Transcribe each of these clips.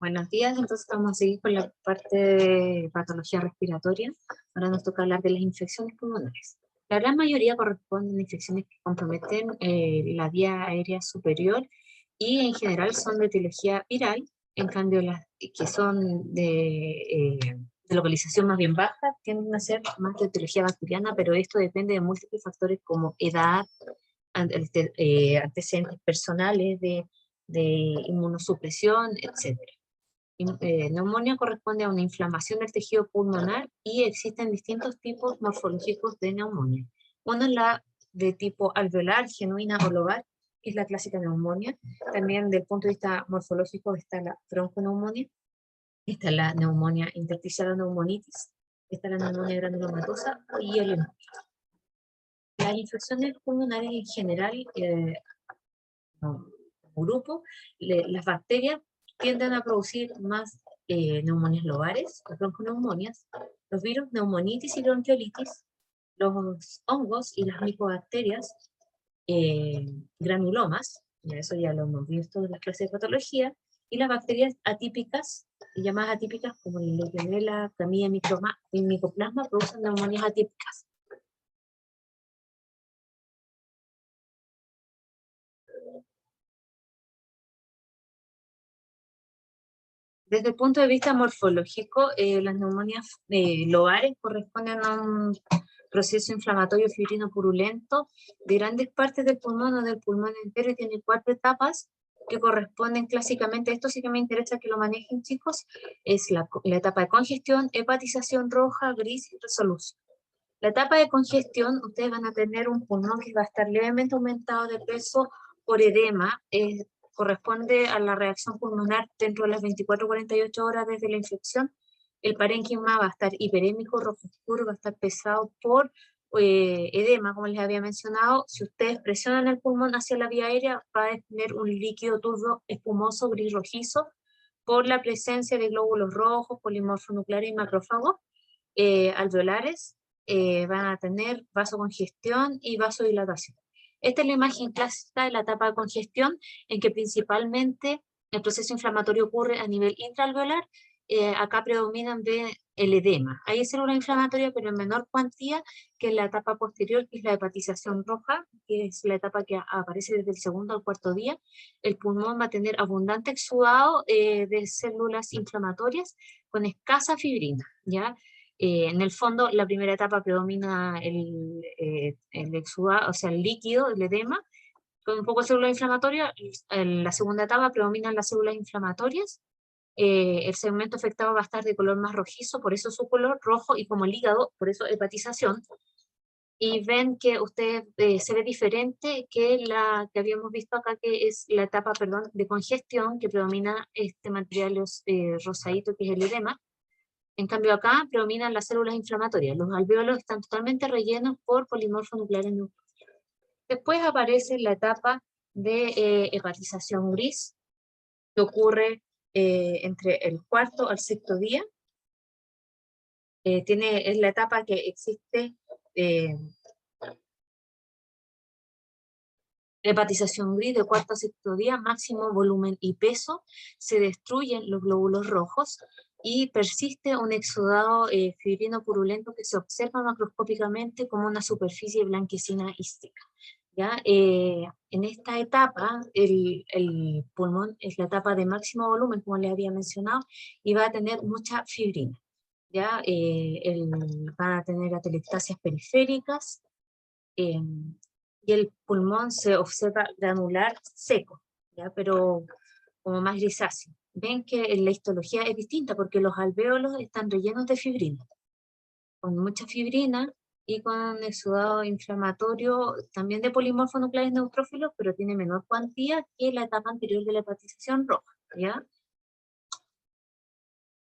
Buenos días, entonces vamos a seguir con la parte de patología respiratoria. Ahora nos toca hablar de las infecciones pulmonares. La gran mayoría corresponden a infecciones que comprometen la vía aérea superior y en general son de etiología viral, en cambio las que son de localización más bien baja tienden a ser más de etiología bacteriana, pero esto depende de múltiples factores como edad, antecedentes personales de inmunosupresión, etc. Neumonía corresponde a una inflamación del tejido pulmonar y existen distintos tipos morfológicos de neumonía. Una es la de tipo alveolar, genuina o lobar, que es la clásica neumonía. También desde el punto de vista morfológico está la bronconeumonía, está la neumonía intersticial o neumonitis, está la neumonía granulomatosa y el emboli. Las infecciones pulmonares en general, como grupo, las bacterias tienden a producir más neumonías lobares, o bronconeumonias, los virus, neumonitis y bronquiolitis, los hongos y las micobacterias, granulomas, y eso ya lo hemos visto en las clases de patología, y las bacterias atípicas, llamadas atípicas como la Legionella, Clamidia y Mycoplasma, producen neumonías atípicas. Desde el punto de vista morfológico, las neumonías lobares corresponden a un proceso inflamatorio fibrino purulento de grandes partes del pulmón o del pulmón entero y tiene 4 etapas que corresponden clásicamente, esto sí que me interesa que lo manejen chicos, es la etapa de congestión, hepatización roja, gris y resolución. La etapa de congestión, ustedes van a tener un pulmón que va a estar levemente aumentado de peso por edema, corresponde a la reacción pulmonar dentro de las 24-48 horas desde la infección. El parénquima va a estar hiperémico, rojo oscuro, va a estar pesado por edema, como les había mencionado. Si ustedes presionan el pulmón hacia la vía aérea, va a tener un líquido turbio espumoso gris rojizo por la presencia de glóbulos rojos, polimorfonucleares y macrófagos alveolares. Van a tener vasocongestión y vasodilatación. Esta es la imagen clásica de la etapa de congestión, en que principalmente el proceso inflamatorio ocurre a nivel intraalveolar. Acá predominan el edema. Hay célula inflamatoria, pero en menor cuantía que en la etapa posterior, que es la hepatización roja, que es la etapa que aparece desde el segundo al cuarto día. El pulmón va a tener abundante exudado de células inflamatorias con escasa fibrina, ¿ya? En el fondo, la primera etapa predomina el exudado, o sea, el líquido, el edema, con un poco de célula inflamatoria. En la segunda etapa predominan las células inflamatorias. El segmento afectado va a estar de color más rojizo, por eso su color rojo, y como el hígado, por eso hepatización. Y ven que usted se ve diferente que la que habíamos visto acá, que es la etapa, perdón, de congestión, que predomina este material rosadito, que es el edema. En cambio acá predominan las células inflamatorias. Los alvéolos están totalmente rellenos por polimorfonucleares neutrófilos. Después aparece la etapa de hepatización gris, que ocurre entre el cuarto al sexto día. Es la etapa que existe hepatización gris de cuarto a sexto día, máximo volumen y peso, se destruyen los glóbulos rojos y persiste un exudado fibrino purulento que se observa macroscópicamente como una superficie blanquecina hística. ¿Ya? En esta etapa, el pulmón es la etapa de máximo volumen, como les había mencionado, y va a tener mucha fibrina. ¿Ya? Van a tener atelectasias periféricas, y el pulmón se observa granular seco, ¿ya? Pero como más grisáceo. Ven que la histología es distinta porque los alvéolos están rellenos de fibrina, con mucha fibrina y con exudado inflamatorio también de polimorfonucleares neutrófilos, pero tiene menor cuantía que la etapa anterior de la hepatización roja, ¿ya?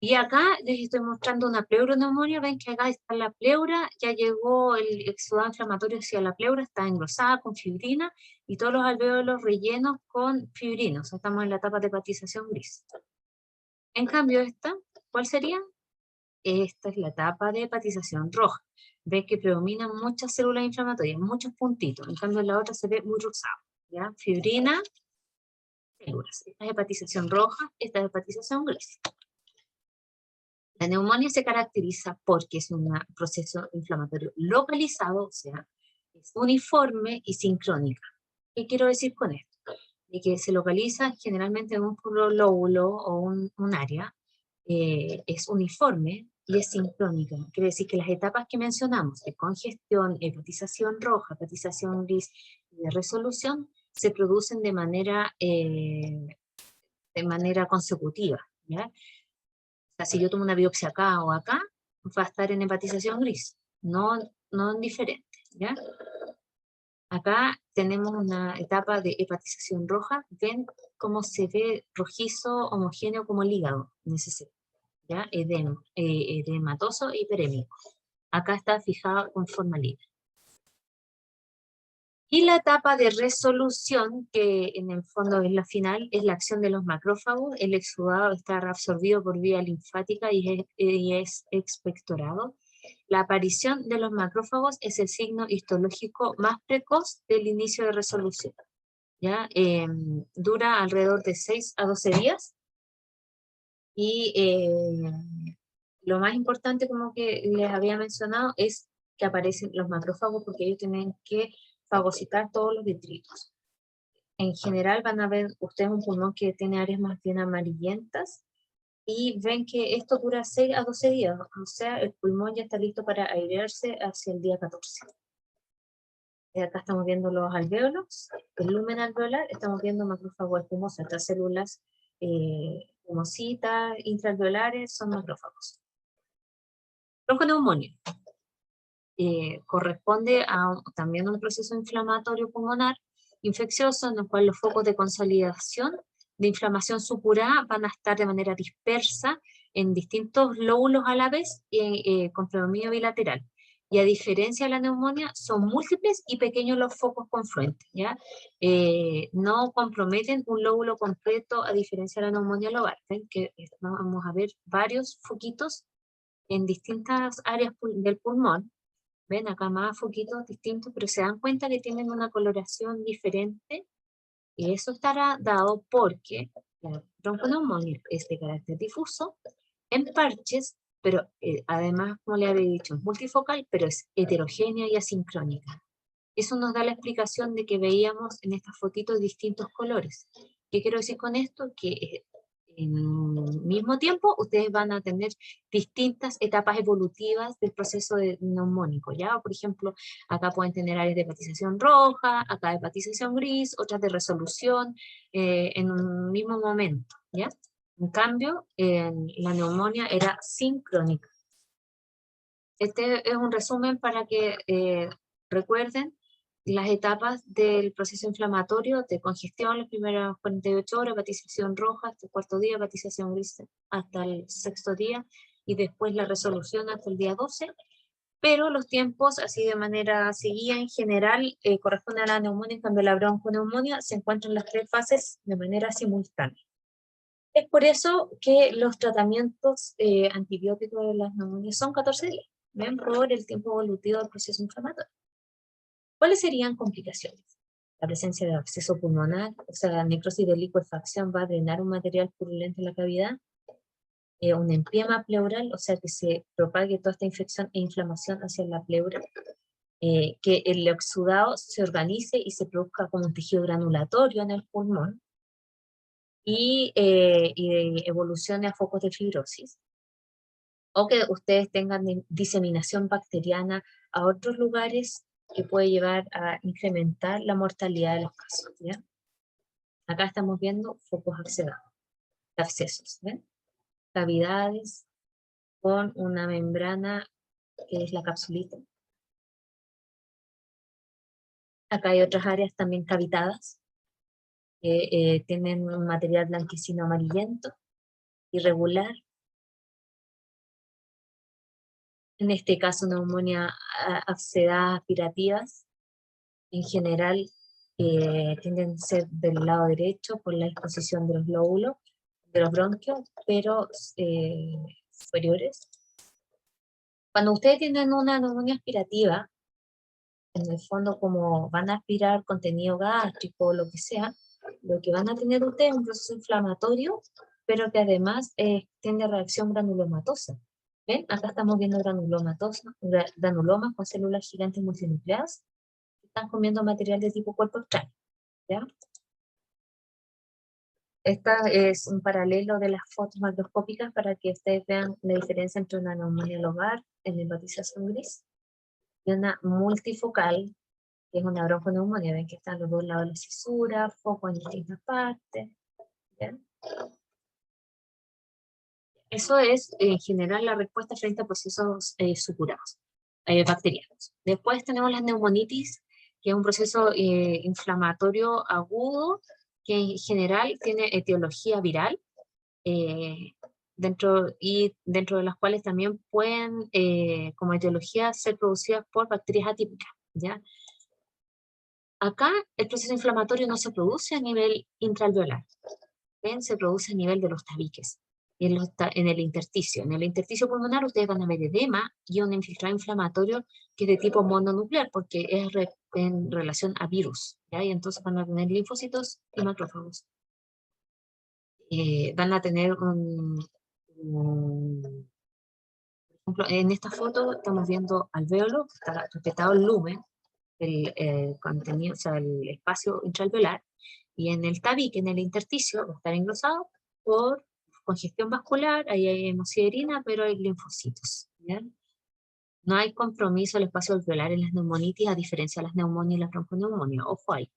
Y acá les estoy mostrando una pleuroneumonía. Ven que acá está la pleura, ya llegó el exudado inflamatorio hacia la pleura, está engrosada con fibrina y todos los alvéolos rellenos con fibrina. O sea, estamos en la etapa de hepatización gris. En cambio esta, ¿cuál sería? Esta es la etapa de hepatización roja. Ven que predominan muchas células inflamatorias, muchos puntitos. En cambio la otra se ve muy rosado, ¿ya? Fibrina células. Esta es hepatización roja, esta es hepatización gris. La neumonía se caracteriza porque es un proceso inflamatorio localizado, o sea, es uniforme y sincrónica. ¿Qué quiero decir con esto? De que se localiza generalmente en un puro lóbulo o un área, es uniforme y es sincrónica. Quiere decir que las etapas que mencionamos, de congestión, hepatización roja, hepatización gris y de resolución, se producen de manera consecutiva, ¿ya? O sea, si yo tomo una biopsia acá o acá, va a estar en hepatización gris, no en diferente, ¿ya? Acá tenemos una etapa de hepatización roja. Ven cómo se ve rojizo, homogéneo como el hígado en ese sitio, ¿ya? Edematoso y hiperémico. Acá está fijado con forma libre. Y la etapa de resolución, que en el fondo es la final, es la acción de los macrófagos. El exudado está reabsorbido por vía linfática y es expectorado. La aparición de los macrófagos es el signo histológico más precoz del inicio de resolución, ¿ya? Dura alrededor de 6 a 12 días. Y lo más importante, como que les había mencionado, es que aparecen los macrófagos porque ellos tienen que fagocitar todos los detritos. En general van a ver ustedes un pulmón que tiene áreas más bien amarillentas y ven que esto dura 6 a 12 días, o sea, el pulmón ya está listo para airearse hacia el día 14. Acá estamos viendo los alvéolos, el lumen alveolar, estamos viendo macrófagos espumosos, estas células espumositas, intraalveolares, son macrófagos. Bronconeumonía. Corresponde también a un proceso inflamatorio pulmonar infeccioso en el cual los focos de consolidación de inflamación supurada van a estar de manera dispersa en distintos lóbulos a la vez con predominio bilateral. Y a diferencia de la neumonía, son múltiples y pequeños los focos confluentes, ¿ya? No comprometen un lóbulo completo a diferencia de la neumonía lobar. ¿Ven? Que vamos a ver varios foquitos en distintas áreas del pulmón. Ven acá más foquitos distintos, pero se dan cuenta que tienen una coloración diferente, y eso estará dado porque la bronconeumonía es de carácter difuso, en parches, pero además, como le había dicho, es multifocal, pero es heterogénea y asincrónica. Eso nos da la explicación de que veíamos en estas fotitos distintos colores. ¿Qué quiero decir con esto? Que en un mismo tiempo ustedes van a tener distintas etapas evolutivas del proceso neumónico, ¿ya? Por ejemplo, acá pueden tener áreas de hepatización roja, acá de hepatización gris, otras de resolución, en un mismo momento, ¿ya? En cambio, la neumonía era sincrónica. Este es un resumen para que recuerden las etapas del proceso inflamatorio de congestión, las primeras 48 horas, hepatización roja hasta el cuarto día, hepatización gris hasta el sexto día, y después la resolución hasta el día 12, pero los tiempos, así de manera seguida, en general, corresponden a la neumonía. En cambio la bronconeumonía se encuentra en las tres fases de manera simultánea. Es por eso que los tratamientos antibióticos de las neumonías son 14 días, ¿ven? Por el tiempo evolutivo del proceso inflamatorio. ¿Cuáles serían complicaciones? La presencia de absceso pulmonar, o sea, la necrosis de licuefacción va a drenar un material purulento en la cavidad, un empiema pleural, o sea, que se propague toda esta infección e inflamación hacia la pleura, que el exudado se organice y se produzca como un tejido granulatorio en el pulmón, y evolucione a focos de fibrosis, o que ustedes tengan diseminación bacteriana a otros lugares que puede llevar a incrementar la mortalidad de los casos, ¿ya? Acá estamos viendo focos abscesos, ¿ven? Cavidades con una membrana que es la capsulita. Acá hay otras áreas también cavitadas, que tienen un material blanquecino amarillento, irregular. En este caso, neumonía abscedadas aspirativas, en general tienden a ser del lado derecho por la exposición de los lóbulos, de los bronquios, pero superiores. Cuando ustedes tienen una neumonía aspirativa, en el fondo como van a aspirar contenido gástrico o lo que sea, lo que van a tener ustedes es un proceso inflamatorio, pero que además tiene reacción granulomatosa. ¿Ven? Acá estamos viendo granulomas con células gigantes multinucleadas que están comiendo material de tipo cuerpo extraño. ¿Ya? Esta es un paralelo de las fotos macroscópicas para que ustedes vean la diferencia entre una neumonía lobar en hepatización gris y una multifocal, que es una bronconeumonía. Ven que están los dos lados de la cisura, foco en distintas partes. ¿Ya? Eso es, en general, la respuesta frente a procesos supurados, bacterianos. Después tenemos la neumonitis, que es un proceso inflamatorio agudo, que en general tiene etiología viral, dentro de las cuales también pueden, como etiología, ser producidas por bacterias atípicas, ¿ya? Acá el proceso inflamatorio no se produce a nivel intraalveolar, ¿ven? Se produce a nivel de los tabiques, en el intersticio. En el intersticio pulmonar ustedes van a ver edema y un infiltrado inflamatorio que es de tipo mononuclear, porque es en relación a virus, ¿ya? Y entonces van a tener linfocitos y macrófagos. Van a tener por ejemplo, en esta foto estamos viendo alvéolo, que está respetado el lumen, el contenido, o sea, el espacio intraalveolar, y en el tabique, en el intersticio, va a estar engrosado por congestión vascular, ahí hay hemosiderina, pero hay linfocitos. ¿Bien? No hay compromiso del espacio alveolar en las neumonitis, a diferencia de las neumonias y las bronconeumonias. Ojo ahí.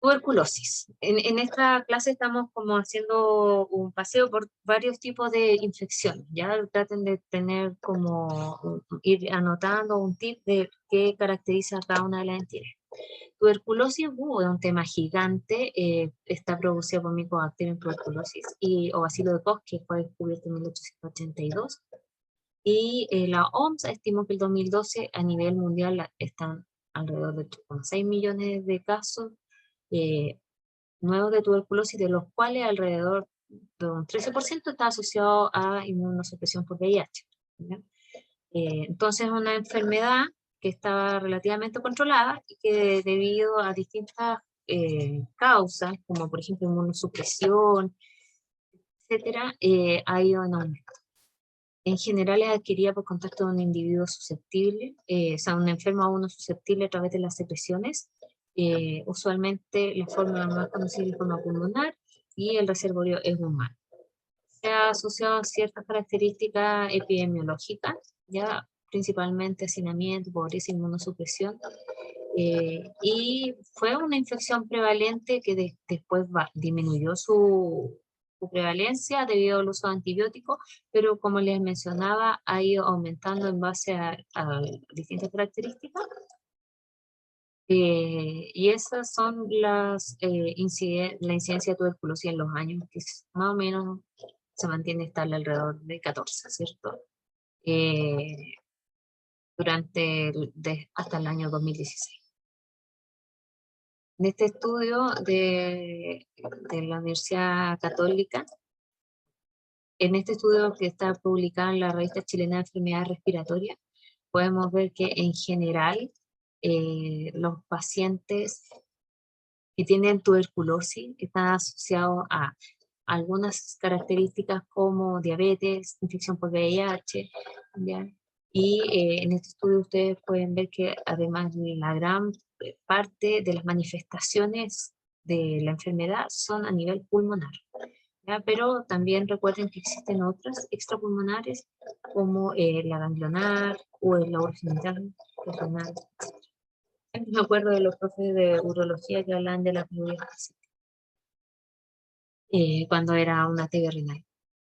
Tuberculosis. En esta clase estamos como haciendo un paseo por varios tipos de infecciones. Ya traten de tener como, ir anotando un tip de qué caracteriza a cada una de las entidades. Tuberculosis es un tema gigante, está producido por Mycobacterium tuberculosis o bacilo de Koch, que fue descubierto en 1882. Y la OMS estimó que el 2012 a nivel mundial están alrededor de 3,6 millones de casos nuevos de tuberculosis, de los cuales alrededor de un 13% está asociado a inmunosupresión por VIH. ¿Ya? Entonces es una enfermedad que está relativamente controlada y que debido a distintas causas, como por ejemplo inmunosupresión, etcétera, ha ido en aumento. En general es adquirida por contacto de un individuo susceptible, o sea, un enfermo a uno susceptible a través de las secreciones. Usualmente la forma más conocida es forma pulmonar y el reservorio es humano. Se ha asociado a ciertas características epidemiológicas, ya principalmente hacinamiento, pobreza, inmunosupresión, y fue una infección prevalente que después disminuyó su prevalencia debido al uso de antibióticos, pero como les mencionaba, ha ido aumentando en base a distintas características. Y esas son la incidencia de tuberculosis en los años, que más o menos se mantiene estable alrededor de 14, ¿cierto? Eh, hasta el año 2016. En este estudio de la Universidad Católica, en este estudio que está publicado en la revista chilena de enfermedades respiratorias, podemos ver que en general los pacientes que tienen tuberculosis están asociados a algunas características como diabetes, infección por VIH, ¿ya? Y en este estudio ustedes pueden ver que además la gran parte de las manifestaciones de la enfermedad son a nivel pulmonar, ¿ya? Pero también recuerden que existen otras extrapulmonares como la ganglionar o el urogenital, renal. Me acuerdo de los profes de urología que hablaban de la pleurosis cuando era una TB renal.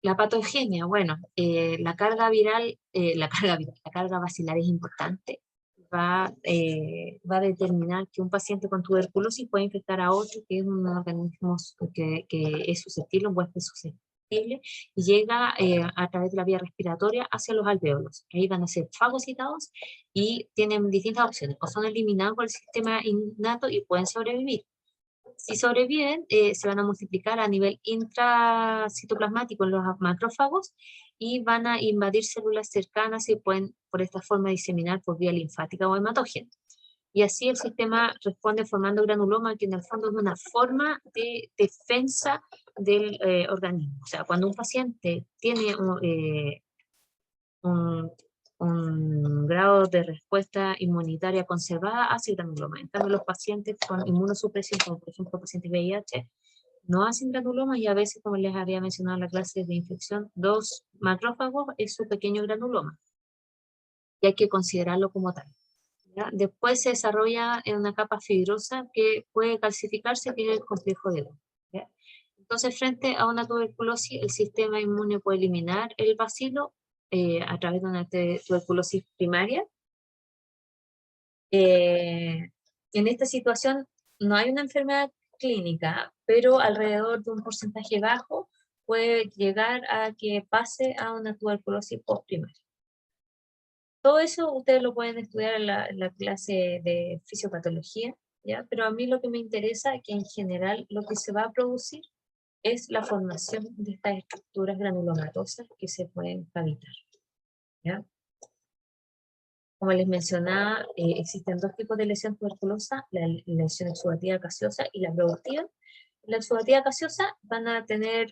La patogenia, bueno, la carga viral, la carga bacilar es importante. Va a determinar que un paciente con tuberculosis puede infectar a otro, que es un organismo que es susceptible, un huésped susceptible, y llega a través de la vía respiratoria hacia los alvéolos. Ahí van a ser fagocitados y tienen distintas opciones. O son eliminados por el sistema innato y pueden sobrevivir. Si sobreviven, se van a multiplicar a nivel intracitoplasmático en los macrófagos y van a invadir células cercanas y pueden por esta forma diseminar por vía linfática o hematógena. y así el sistema responde formando granuloma, que en el fondo es una forma de defensa del organismo. O sea, cuando un paciente tiene un grado de respuesta inmunitaria conservada, hace granuloma. En cambio, los pacientes con inmunosupresión, como por ejemplo pacientes VIH, no hacen granuloma, y a veces, como les había mencionado en la clase de infección, 2 macrófagos es su pequeño granuloma, y hay que considerarlo como tal, ¿ya? Después se desarrolla en una capa fibrosa que puede calcificarse, que es el complejo de Down, ¿ya? Entonces, frente a una tuberculosis, el sistema inmune puede eliminar el bacilo a través de una tuberculosis primaria. En esta situación no hay una enfermedad clínica, pero alrededor de un porcentaje bajo puede llegar a que pase a una tuberculosis postprimaria. Todo eso ustedes lo pueden estudiar en la clase de fisiopatología, ¿ya? Pero a mí lo que me interesa es que en general lo que se va a producir es la formación de estas estructuras granulomatosas que se pueden cavitar, ¿ya? Como les mencionaba, existen 2 tipos de lesión tuberculosa, la lesión exudativa gaseosa y la productiva. La exudativa gaseosa van a tener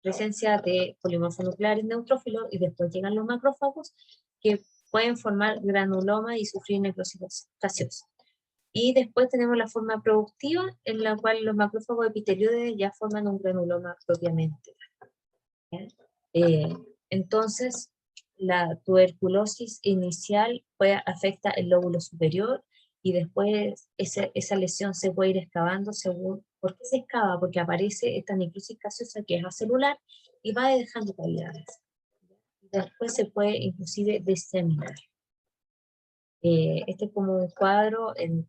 presencia de polimorfos nucleares neutrófilos, y después llegan los macrófagos que pueden formar granuloma y sufrir necrosis gaseosa. Y después tenemos la forma productiva, en la cual los macrófagos epitelioides ya forman un granuloma propiamente. Entonces, la tuberculosis inicial afecta el lóbulo superior, y después esa lesión se puede ir excavando según... ¿Por qué se excava? Porque aparece esta necrosis gaseosa que es acelular y va dejando cavidades. Después se puede inclusive diseminar. Este es como un cuadro en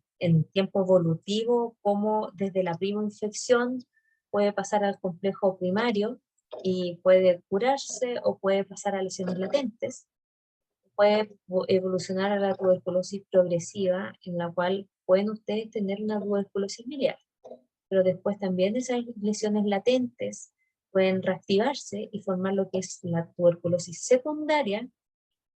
tiempo evolutivo, como desde la prima infección puede pasar al complejo primario y puede curarse, o puede pasar a lesiones latentes. Puede evolucionar a la tuberculosis progresiva, en la cual pueden ustedes tener una tuberculosis miliar. Pero después también esas lesiones latentes pueden reactivarse y formar lo que es la tuberculosis secundaria,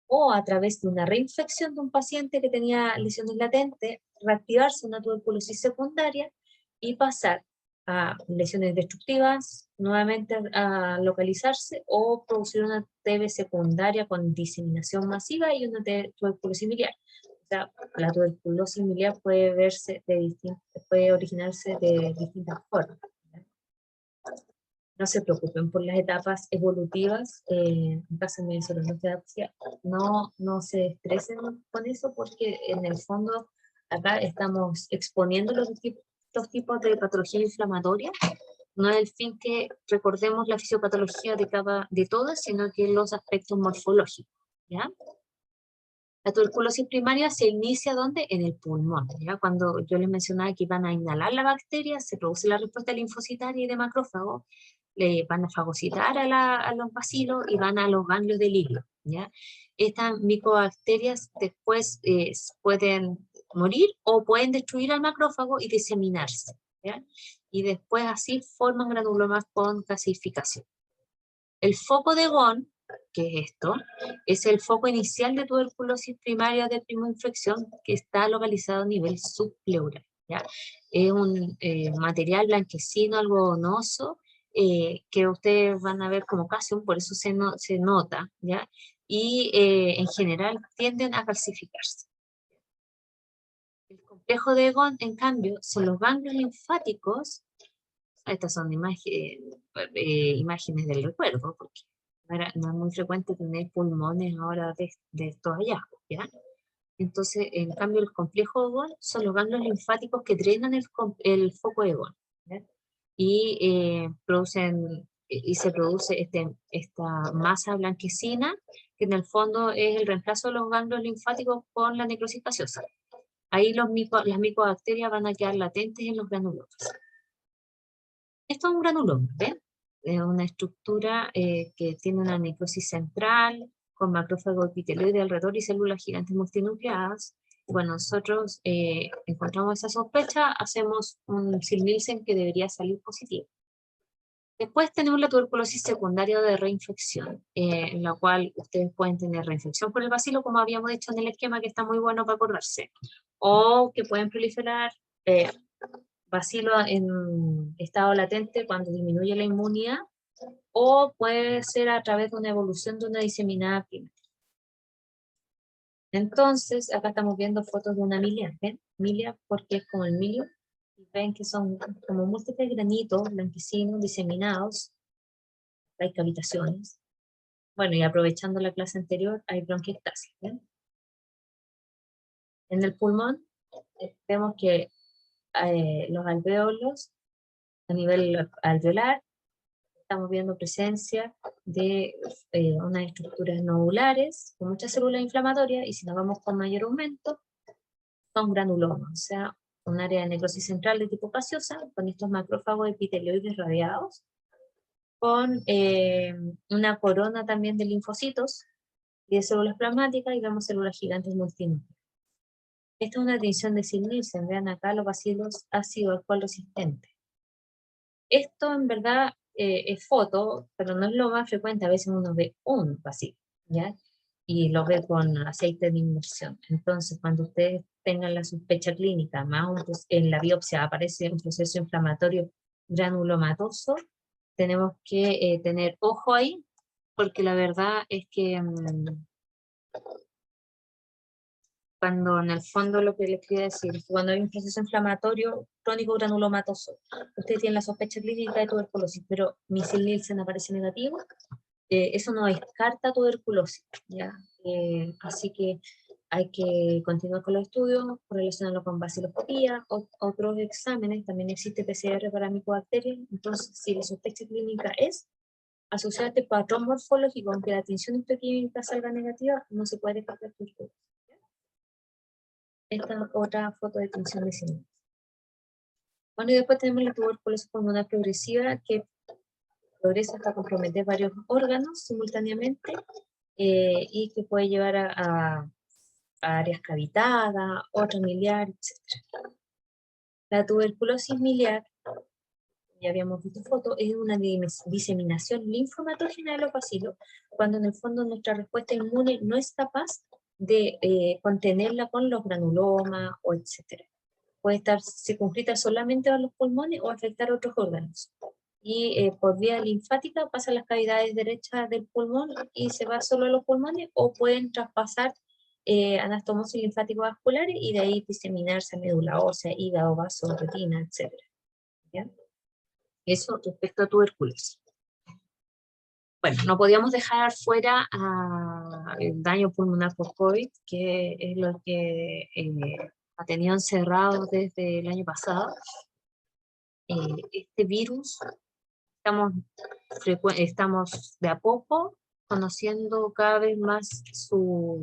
o a través de una reinfección de un paciente que tenía lesiones latentes, reactivarse una tuberculosis secundaria y pasar a lesiones destructivas, nuevamente a localizarse, o producir una TB secundaria con diseminación masiva y una tuberculosis miliar. O sea, la tuberculosis miliar puede puede originarse de distintas formas. No se preocupen por las etapas evolutivas, en caso de mesoterapia, no se estresen con eso, porque en el fondo acá estamos exponiendo los tipos de patología inflamatoria. No es el fin que recordemos la fisiopatología de todas, sino que los aspectos morfológicos, ¿ya? La tuberculosis primaria se inicia ¿dónde? En el pulmón, ¿ya? Cuando yo les mencionaba que van a inhalar la bacteria, se produce la respuesta linfocitaria y de macrófago, le van a fagocitar a los bacilos y van a los ganglios del hilo, ¿ya? Estas micobacterias después pueden morir o pueden destruir al macrófago y diseminarse, ¿ya? Y después así forman granulomas con calcificación. El foco de Ghon, que es esto, es el foco inicial de tuberculosis primaria de primoinfección, que está localizado a nivel subpleural, ¿ya? Es un material blanquecino, algodonoso, que ustedes van a ver como calcium, por eso se nota, ¿ya? Y en general tienden a calcificarse. El complejo de Ghon, en cambio, son los ganglios linfáticos. Estas son imágenes del recuerdo, porque no es muy frecuente tener pulmones ahora de estos hallazgos, ¿ya? Entonces, en cambio, el complejo de Ghon son los ganglios linfáticos que drenan el foco de Ghon, ¿ya? Y se produce esta masa blanquecina, que en el fondo es el reemplazo de los ganglios linfáticos con la necrosis gaseosa. Ahí las micobacterias van a quedar latentes en los granulomas. Esto es un granuloma, ¿ven? Es una estructura que tiene una necrosis central, con macrófago epitelioide alrededor y células gigantes multinucleadas. Cuando nosotros encontramos esa sospecha, hacemos un Sill-Nielsen que debería salir positivo. Después tenemos la tuberculosis secundaria de reinfección, en la cual ustedes pueden tener reinfección por el bacilo, como habíamos dicho en el esquema, que está muy bueno para acordarse, o que pueden proliferar bacilo en estado latente cuando disminuye la inmunidad, o puede ser a través de una evolución de una diseminada primaria. Entonces, acá estamos viendo fotos de una milia, ¿ven? Milia porque es como el milio, y ven que son como múltiples granitos blanquecinos diseminados, hay cavitaciones. Bueno, y aprovechando la clase anterior, hay bronquiectasis, ¿ven? En el pulmón, vemos que los alvéolos, a nivel alveolar, estamos viendo presencia de unas estructuras nodulares con muchas células inflamatorias, y si nos vamos con mayor aumento, son granulomas, o sea, un área de necrosis central de tipo gaseosa, con estos macrófagos epitelioides radiados, con una corona también de linfocitos y de células plasmáticas, y vemos células gigantes multinúcleas. Esta es una división de Sil-Nielsen, vean acá los bacilos ácido alcohol resistentes. Esto en verdad es foto, pero no es lo más frecuente, a veces uno ve un bacilo, ¿ya? Y lo ve con aceite de inmersión. Entonces, cuando ustedes tengan la sospecha clínica, más en la biopsia aparece un proceso inflamatorio granulomatoso, tenemos que tener ojo ahí, porque la verdad es que cuando en el fondo lo que les quería decir, cuando hay un proceso inflamatorio crónico granulomatoso, usted tiene la sospecha clínica de tuberculosis, pero mi Sil-Nielsen aparece negativo, eso no descarta tuberculosis, ¿ya? Así que hay que continuar con los estudios, relacionarlo con baciloscopía, otros exámenes, también existe PCR para micobacterias. Entonces si la sospecha clínica es asociada a este patrón morfológico, aunque la tinción histoquímica salga negativa, no se puede descartar tuberculosis. Esta es otra foto de tinción de señales. Bueno, y después tenemos la tuberculosis pulmonar progresiva, que progresa hasta comprometer varios órganos simultáneamente, y que puede llevar a áreas cavitadas, otra miliar, etc. La tuberculosis miliar, ya habíamos visto foto, es una diseminación linfomatógena de los bacilos, cuando en el fondo nuestra respuesta inmune no es capaz de contenerla con los granulomas, o etc. Puede estar circunscrita solamente a los pulmones o afectar otros órganos. Y por vía linfática pasa a las cavidades derechas del pulmón y se va solo a los pulmones, o pueden traspasar anastomosis linfático-vasculares y de ahí diseminarse a médula ósea, hígado, vaso, retina, etc. ¿Ya? Eso respecto a tuberculosis. Bueno, no podíamos dejar fuera el daño pulmonar por COVID, que es lo que ha tenido encerrado desde el año pasado. Este virus, estamos de a poco conociendo cada vez más su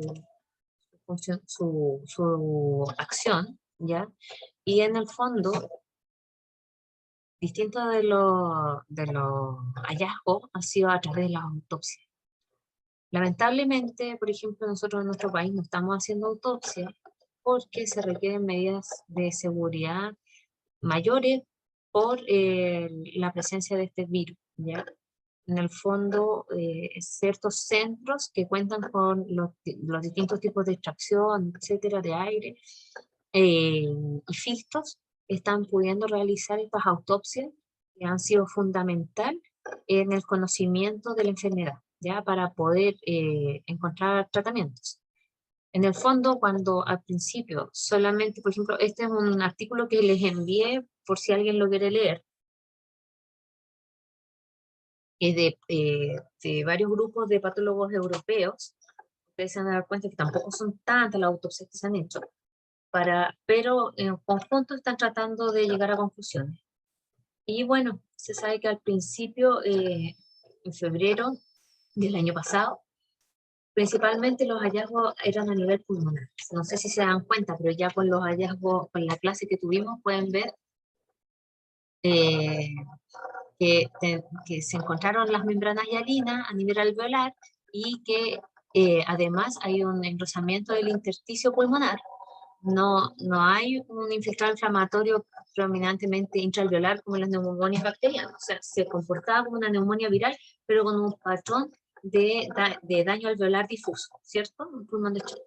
función, su acción, ¿ya? Y en el fondo, distinto de los hallazgos, ha sido a través de las autopsias. Lamentablemente, por ejemplo, nosotros en nuestro país no estamos haciendo autopsia porque se requieren medidas de seguridad mayores por la presencia de este virus, ¿ya? En el fondo, ciertos centros que cuentan con los distintos tipos de extracción, etcétera, de aire y filtros, están pudiendo realizar estas autopsias que han sido fundamental en el conocimiento de la enfermedad, ¿ya? Para poder encontrar tratamientos. En el fondo, cuando al principio solamente, por ejemplo, este es un artículo que les envié por si alguien lo quiere leer, es de varios grupos de patólogos europeos. Ustedes se van a dar cuenta que tampoco son tantas las autopsias que se han hecho, pero en conjunto están tratando de llegar a conclusiones. Y bueno, se sabe que al principio, en febrero del año pasado, principalmente los hallazgos eran a nivel pulmonar. No sé si se dan cuenta, pero ya con los hallazgos, con la clase que tuvimos, pueden ver que se encontraron las membranas hialinas a nivel alveolar, y que además hay un engrosamiento del intersticio pulmonar. No hay un infiltrado inflamatorio predominantemente intraalveolar como las neumonias bacterianas. O sea, se comportaba como una neumonía viral, pero con un patrón de daño alveolar difuso, ¿cierto? Un pulmón de choque.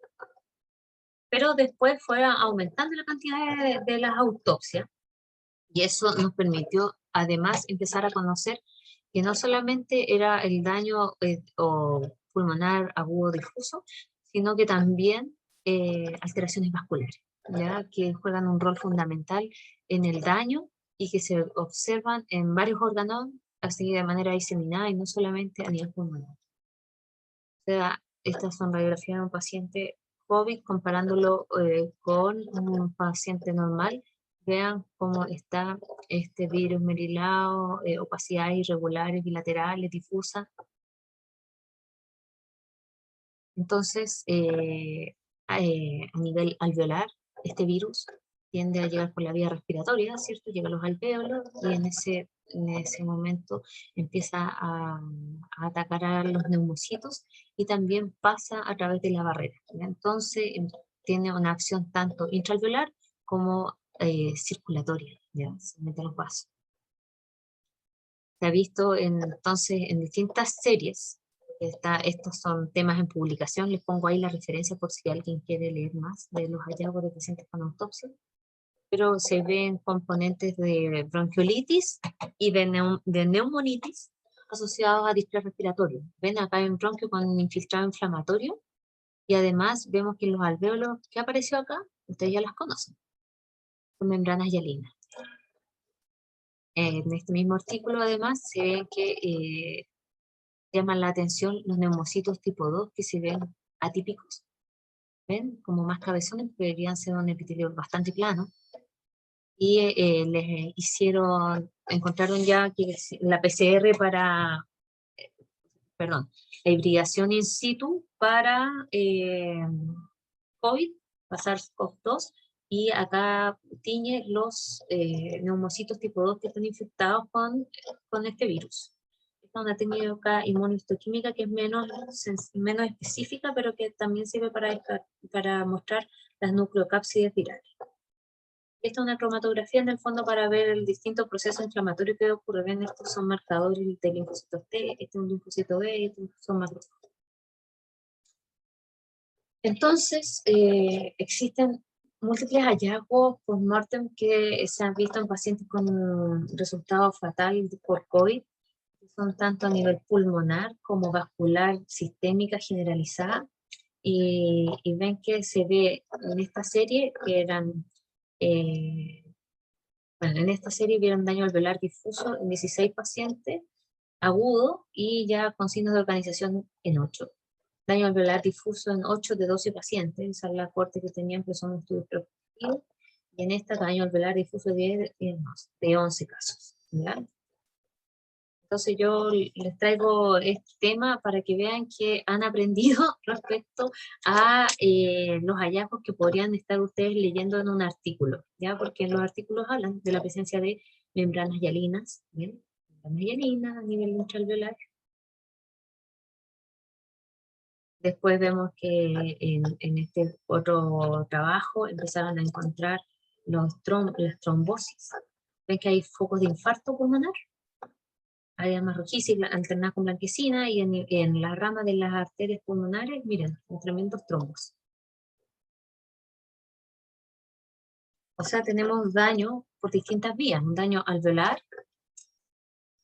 Pero después fue aumentando la cantidad de las autopsias, y eso nos permitió además empezar a conocer que no solamente era el daño o pulmonar agudo difuso, sino que también alteraciones vasculares, ¿ya? Que juegan un rol fundamental en el daño y que se observan en varios órganos, así de manera diseminada y no solamente a nivel pulmonar. O sea, estas son radiografías de un paciente COVID comparándolo con un paciente normal. Vean cómo está este virus merilao, opacidades irregulares, bilaterales, difusas. Entonces, a nivel alveolar, este virus tiende a llegar por la vía respiratoria, ¿cierto? Llega a los alvéolos y en ese momento empieza a atacar a los neumocitos y también pasa a través de la barrera, ¿ya? Entonces, tiene una acción tanto intraalveolar como circulatoria, ¿ya? Se mete a los vasos. Se ha visto entonces en distintas series. Estos son temas en publicación, les pongo ahí la referencia por si alguien quiere leer más de los hallazgos de pacientes con autopsia, pero se ven componentes de bronquiolitis y de neumonitis asociados a displasia respiratoria. Ven acá en bronquio con infiltrado inflamatorio, y además vemos que los alvéolos que apareció acá, ustedes ya las conocen, son membranas hialinas. En este mismo artículo además se ve que llaman la atención los neumocitos tipo 2 que se ven atípicos, ven como más cabezones, que deberían ser un epitelio bastante plano, y les encontraron ya que la PCR perdón, la hibridación in situ para COVID, SARS-CoV-2, y acá tiñe los neumocitos tipo 2 que están infectados con este virus. Esta es una técnica inmunohistoquímica que es menos específica, pero que también sirve para mostrar las nucleocápsides virales. Esta es una cromatografía en el fondo para ver el distinto proceso inflamatorio que ocurre. Ven, estos son marcadores de linfocitos T, este es un linfocito B, estos son macrófagos. Entonces, existen múltiples hallazgos post-mortem que se han visto en pacientes con un resultado fatal por COVID, que son tanto a nivel pulmonar como vascular, sistémica, generalizada, y ven que se ve en esta serie que eran... bueno, en esta serie vieron daño alveolar difuso en 16 pacientes, agudo y ya con signos de organización en 8. Daño alveolar difuso en 8 de 12 pacientes, esa es la corte que tenían, que son estudios prospectivos, y en esta daño alveolar difuso de 11 casos, ¿ya? Entonces yo les traigo este tema para que vean que han aprendido respecto a los hallazgos que podrían estar ustedes leyendo en un artículo, ¿ya? Porque en los artículos hablan de la presencia de membranas hialinas, ¿bien? Membranas hialinas a nivel intraalveolar. Después vemos que en este otro trabajo empezaron a encontrar las trombosis. Ven que hay focos de infarto pulmonar, áreas más rojizas alternadas con blanquecina, y en la rama de las arterias pulmonares, miren, tremendos trombos. O sea, tenemos daño por distintas vías, un daño alveolar,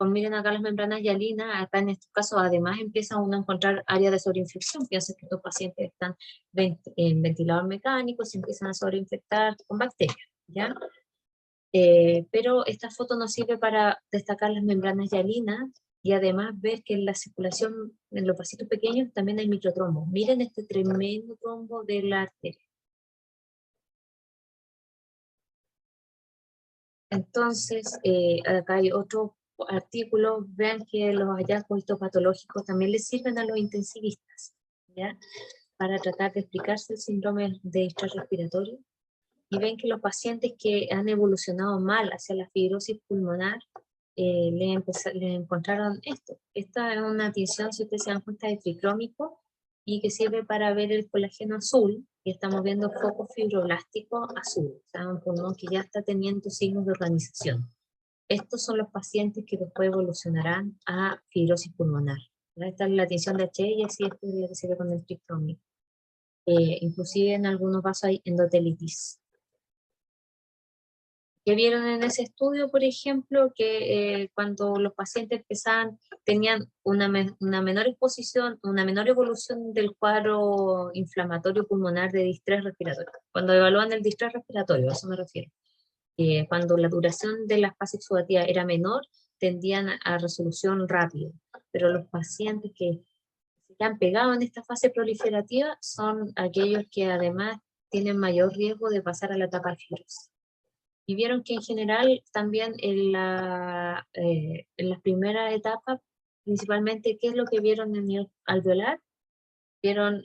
miren acá las membranas hialinas, acá en este caso además empieza uno a encontrar áreas de sobreinfección, piensen que estos pacientes están en ventilador mecánico, se empiezan a sobreinfectar con bacterias, ¿ya? Pero esta foto nos sirve para destacar las membranas hialinas y además ver que en la circulación, en los vasitos pequeños, también hay microtrombos. Miren este tremendo trombo de la arteria. Entonces, acá hay otro artículo, vean que los hallazgos histopatológicos también les sirven a los intensivistas, ¿ya? Para tratar de explicarse el síndrome de estrés respiratorio. Y ven que los pacientes que han evolucionado mal hacia la fibrosis pulmonar, le encontraron esto. Esta es una tinción, si ustedes se dan cuenta, de tricrómico, y que sirve para ver el colágeno azul, y estamos viendo foco fibroblástico azul, o sea, un pulmón que ya está teniendo signos de organización. Estos son los pacientes que después evolucionarán a fibrosis pulmonar. Esta es la tinción de H y así es la que se ve con el triptónico. Inclusive en algunos casos hay endotelitis. ¿Qué vieron en ese estudio, por ejemplo? Que cuando los pacientes tenían una menor exposición, una menor evolución del cuadro inflamatorio pulmonar de distrés respiratorio. Cuando evalúan el distrés respiratorio, a eso me refiero. Cuando la duración de la fase exudativa era menor, tendían a resolución rápida. Pero los pacientes que se han pegado en esta fase proliferativa son aquellos que además tienen mayor riesgo de pasar a la etapa fibrosa. Y vieron que en general también en las primeras etapas, principalmente, ¿qué es lo que vieron en el alveolar? Vieron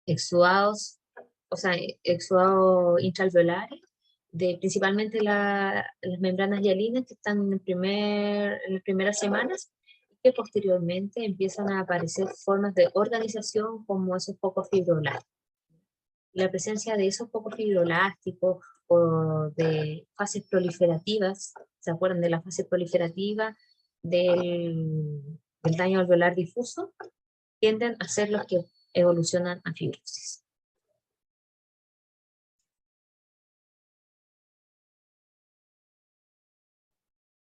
exudados, o sea, exudados intraalveolares, principalmente las membranas hialinas que están en las primeras semanas, y que posteriormente empiezan a aparecer formas de organización como esos pocos fibroblastos. La presencia de esos pocos fibrolásticos o de fases proliferativas, ¿se acuerdan de la fase proliferativa del daño alveolar difuso? Tienden a ser los que evolucionan a fibrosis.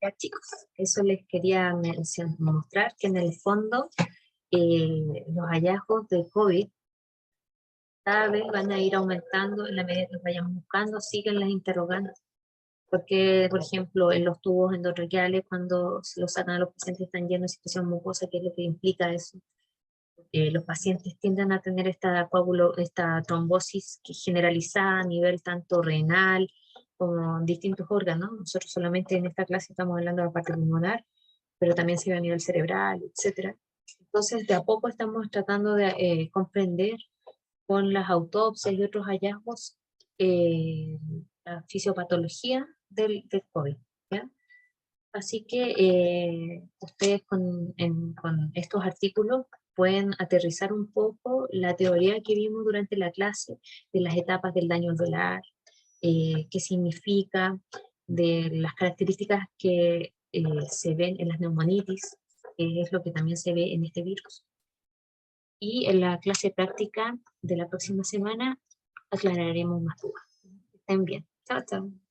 Ya, chicos, eso les quería mostrar, que en el fondo los hallazgos de COVID cada vez van a ir aumentando en la medida que los vayamos buscando, siguen las interrogantes. Porque, por ejemplo, en los tubos endotraqueales, cuando se los sacan a los pacientes están llenos de situación mucosa, ¿qué es lo que implica eso? Los pacientes tienden a tener esta trombosis que es generalizada a nivel tanto renal como en distintos órganos. Nosotros solamente en esta clase estamos hablando de la parte pulmonar, pero también se ve a nivel cerebral, etc. Entonces, de a poco estamos tratando de comprender con las autopsias y otros hallazgos la fisiopatología del COVID, ¿ya? Así que ustedes con estos artículos pueden aterrizar un poco la teoría que vimos durante la clase de las etapas del daño alveolar, qué significa, de las características que se ven en las neumonitis, que es lo que también se ve en este virus. Y en la clase práctica de la próxima semana aclararemos más dudas. Estén bien. Chao, chao.